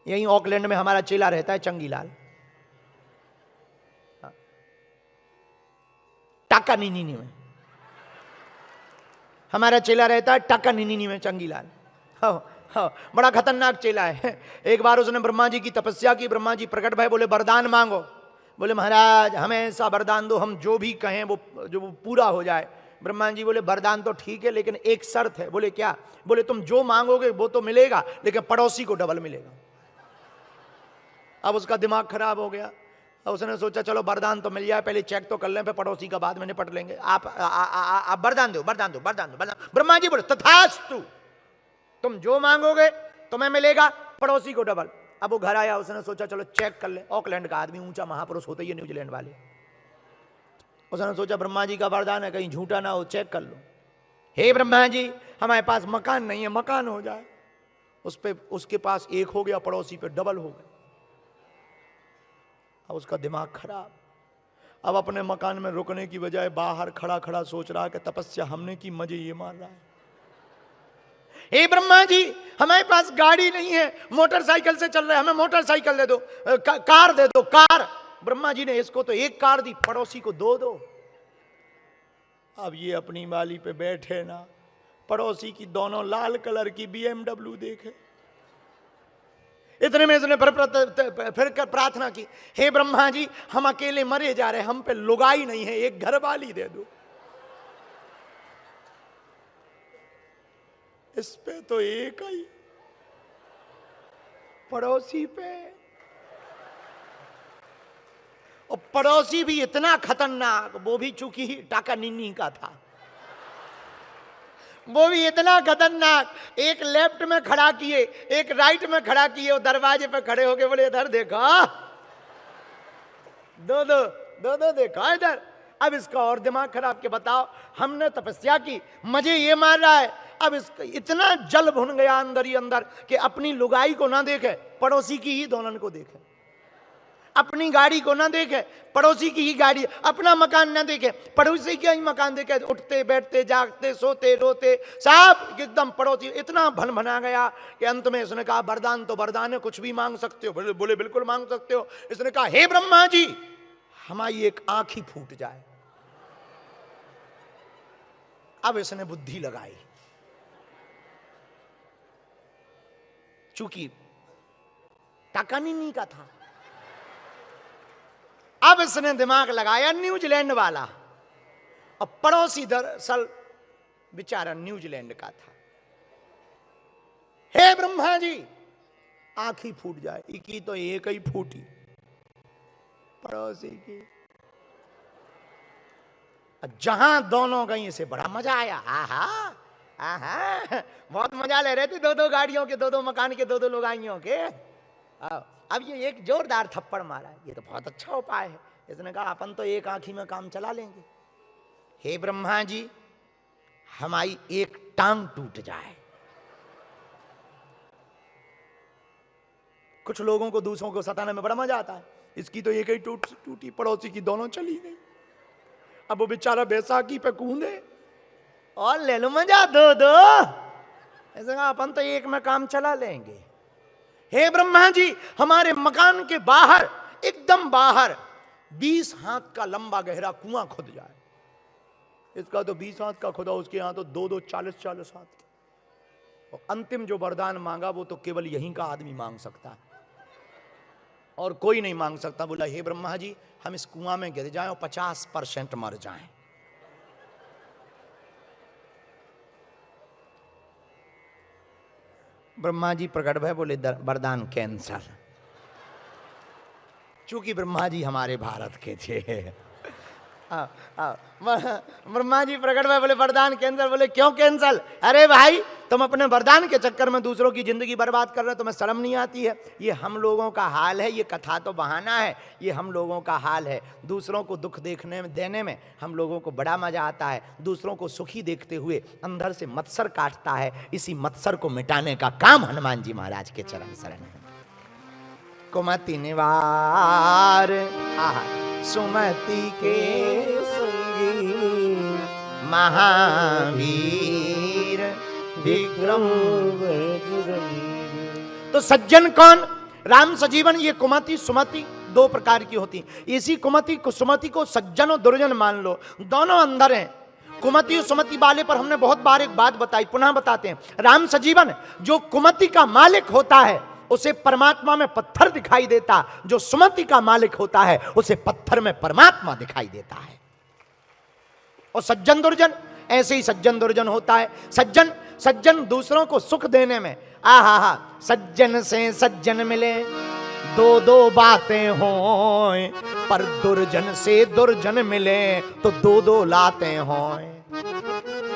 यहीं ऑकलैंड में हमारा चेला रहता है चंगीलाल, टाका नीनी में हमारा चेला रहता है, टाका नीनी में चंगीलाल। हाँ, बड़ा खतरनाक चेला है। एक बार उसने ब्रह्मा जी की तपस्या की, ब्रह्मा जी प्रकट भय, बोले वरदान मांगो। बोले महाराज हमें ऐसा वरदान दो, हम जो भी कहें वो पूरा हो जाए। ब्रह्मा जी बोले वरदान तो ठीक है, लेकिन एक शर्त है। बोले क्या? बोले तुम जो मांगोगे वो तो मिलेगा, लेकिन पड़ोसी को डबल मिलेगा। अब उसका दिमाग खराब हो गया। अब उसने सोचा चलो वरदान तो मिल जाए, पहले चेक तो कर लें, फिर पड़ोसी का बाद में निपट लेंगे। आप वरदान दो, वरदान दो, वरदान दो, वरदान। ब्रह्मा जी बोले तथास्तु, तुम जो मांगोगे तुम्हें मिलेगा, पड़ोसी को डबल। अब वो घर आया, उसने सोचा चलो चेक कर ले। ऑकलैंड का आदमी, ऊंचा महापुरुष होते ही न्यूजीलैंड वाले। उसने सोचा ब्रह्मा जी का वरदान है, कहीं झूठा ना हो, चेक कर लो। हे ब्रह्मा जी हमारे पास मकान नहीं है, मकान हो जाए। उस पे उसके पास एक हो गया, पड़ोसी पे डबल हो गया। अब उसका दिमाग खराब। अब अपने मकान में रुकने की बजाय बाहर खड़ा खड़ा सोच रहा है कि तपस्या हमने की, मजे ये मार रहा है। हे ब्रह्मा जी हमारे पास गाड़ी नहीं है, मोटरसाइकिल से चल रहे, हमें मोटरसाइकिल दे दो, कार दे दो, कार। ब्रह्मा जी ने इसको तो एक कार दी, पड़ोसी को दो दो। अब ये अपनी वाली पे बैठे ना, पड़ोसी की दोनों लाल कलर की BMW देखे। इतने में इसने फिर प्रार्थना की, हे ब्रह्मा जी हम अकेले मरे जा रहे, हम पे लुगाई नहीं है, एक घर वाली दे दो। इस पे तो एक ही, पड़ोसी पे। और पड़ोसी भी इतना खतरनाक, वो भी चूंकि टाका निन्नी का था, वो भी इतना खतरनाक, एक लेफ्ट में खड़ा किए, एक राइट में खड़ा किए, वो दरवाजे पे खड़े होके बोले इधर देखा, दो दो दो दो देखा इधर। अब इसका और दिमाग खराब के बताओ, हमने तपस्या की, मजे ये मार रहा है। अब इसका इतना जल भुन गया अंदर ही अंदर कि अपनी लुगाई को ना देखे, पड़ोसी की ही दोनों को देखे। अपनी गाड़ी को ना देखे, पड़ोसी की ही गाड़ी। अपना मकान ना देखे, पड़ोसी का ही मकान देखे। उठते बैठते जागते सोते रोते सब एकदम पड़ोसी। इतना भन भना गया कि अंत में इसने कहा वरदान तो वरदान है, कुछ भी मांग सकते हो। बोले बिल्कुल मांग सकते हो। इसने कहा हे ब्रह्मा जी हमारी एक आंख ही फूट जाए। अब इसने बुद्धि लगाई, चूंकि टाका नहीं का था। अब इसने दिमाग लगाया न्यूजीलैंड वाला, और पड़ोसी दरअसल बेचारा न्यूजीलैंड का था। हे ब्रह्मा जी आंख ही फूट जाए, इकी तो एक ही फूटी, पड़ोसी की। जहां दोनों गई से बड़ा मजा आया। आहा आहा बहुत मजा ले रहे थे, दो दो गाड़ियों के, दो दो मकान के, दो दो लुगाइयों के। अब ये एक जोरदार थप्पड़ मारा, ये तो बहुत अच्छा उपाय है। इसने कहा अपन तो एक आंखी में काम चला लेंगे। हे ब्रह्मा जी हमारी एक टांग टूट जाए। कुछ लोगों को दूसरों को सताने में बड़ा मजा आता है, इसकी तो एक ही टूटी, पड़ोसी की दोनों चली गई। अब वो बेचारा बैसाखी पे कूदे और ले लो मजा, दो दो। ऐसे कहा अपन तो एक में काम चला लेंगे। हे ब्रह्मा जी हमारे मकान के बाहर, एकदम बाहर 20 हाथ का लंबा गहरा कुआं खुद जाए। इसका तो 20 हाथ का खुदा, उसके यहां तो दो दो 40-40 हाथ का। और अंतिम जो वरदान मांगा वो तो केवल यहीं का आदमी मांग सकता है, और कोई नहीं मांग सकता। बोला हे ब्रह्मा जी हम इस कुआं में गिर जाएं और 50% मर जाएं। ब्रह्मा जी प्रकट भय, बोले वरदान कैंसल। चूंकि ब्रह्मा जी हमारे भारत के थे। ब्रह्मा जी प्रकट भय, बोले वरदान कैंसल। बोले क्यों कैंसल? अरे भाई तुम अपने वरदान के चक्कर में दूसरों की जिंदगी बर्बाद कर रहे हो, तुम्हें शर्म नहीं आती है? ये हम लोगों का हाल है, ये कथा तो बहाना है, ये हम लोगों का हाल है। दूसरों को दुख देने में हम लोगों को बड़ा मजा आता है। दूसरों को सुखी देखते हुए अंदर से मत्सर काटता है। इसी मत्सर को मिटाने का काम हनुमान जी महाराज के चरण शरण है। कुमति निवार सुमति के संगी, महावीर विक्रम। तो सज्जन कौन? राम सजीवन, ये कुमति सुमति दो प्रकार की होती है। इसी कुमति को सुमति को सज्जन और दुर्जन मान लो, दोनों अंदर हैं। कुमति और सुमति वाले पर हमने बहुत बार एक बात बताई, पुनः बताते हैं। राम सजीवन जो कुमति का मालिक होता है उसे परमात्मा में पत्थर दिखाई देता, जो सुमति का मालिक होता है उसे पत्थर में परमात्मा दिखाई देता है। और सज्जन दुर्जन, ऐसे ही सज्जन दुर्जन होता है। सज्जन सज्जन दूसरों को सुख देने में, आहा हा, सज्जन से सज्जन मिले दो दो बातें हों, पर दुर्जन से दुर्जन मिले तो दो दो लातें हों।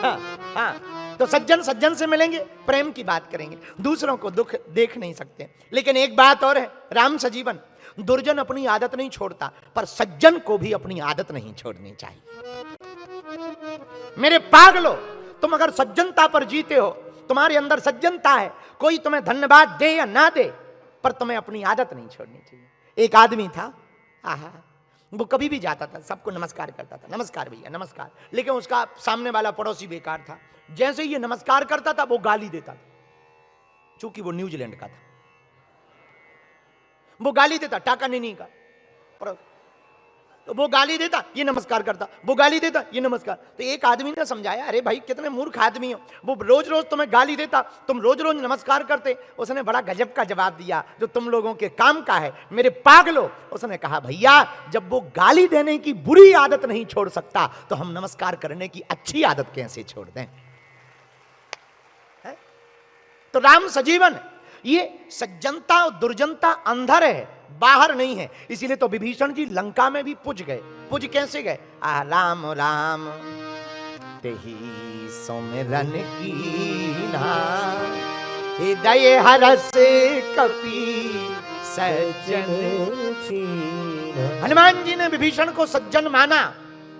हाँ, हाँ, तो सज्जन सज्जन से मिलेंगे, प्रेम की बात करेंगे, दूसरों को दुख देख नहीं सकते। लेकिन एक बात और है, राम सजीवन, दुर्जन अपनी आदत नहीं छोड़ता, पर सज्जन को भी अपनी आदत नहीं छोड़नी चाहिए। मेरे पागलो, तुम अगर सज्जनता पर जीते हो, तुम्हारे अंदर सज्जनता है, कोई तुम्हें धन्यवाद दे या ना दे, पर तुम्हें अपनी आदत नहीं छोड़नी चाहिए। एक आदमी था, आहा, वो कभी भी जाता था सबको नमस्कार करता था, नमस्कार भैया नमस्कार, लेकिन उसका सामने वाला पड़ोसी बेकार था। जैसे ही ये नमस्कार करता था वो गाली देता था, चूंकि वो न्यूजीलैंड का था, वो गाली देता, टाका नहीं का, तो वो गाली देता, ये नमस्कार करता, वो गाली देता, ये नमस्कार। तो एक आदमी ने समझाया, अरे भाई कितने मूर्ख आदमी हो, वो रोज रोज तुम्हें गाली देता, तुम रोज रोज नमस्कार करते। उसने बड़ा गजब का जवाब दिया जो तुम लोगों के काम का है, मेरे पागलो। उसने कहा, भैया जब वो गाली देने की बुरी आदत नहीं छोड़ सकता तो हम नमस्कार करने की अच्छी आदत कैसे छोड़ दें। तो राम सजीवन, ये सज्जनता और दुर्जनता अंदर है, बाहर नहीं है। इसीलिए तो विभीषण जी लंका में भी पुज गए। पुज कैसे गए? राम राम तेहि सुमिरन कीना, हृदय हरस कपि सज्जन चीना। हनुमान जी ने विभीषण को सज्जन माना,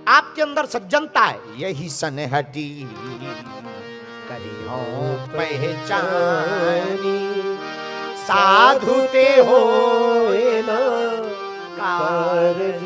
आपके अंदर सज्जनता है, यही सनहटी करियो पहचानी, साधु ते हो न कारज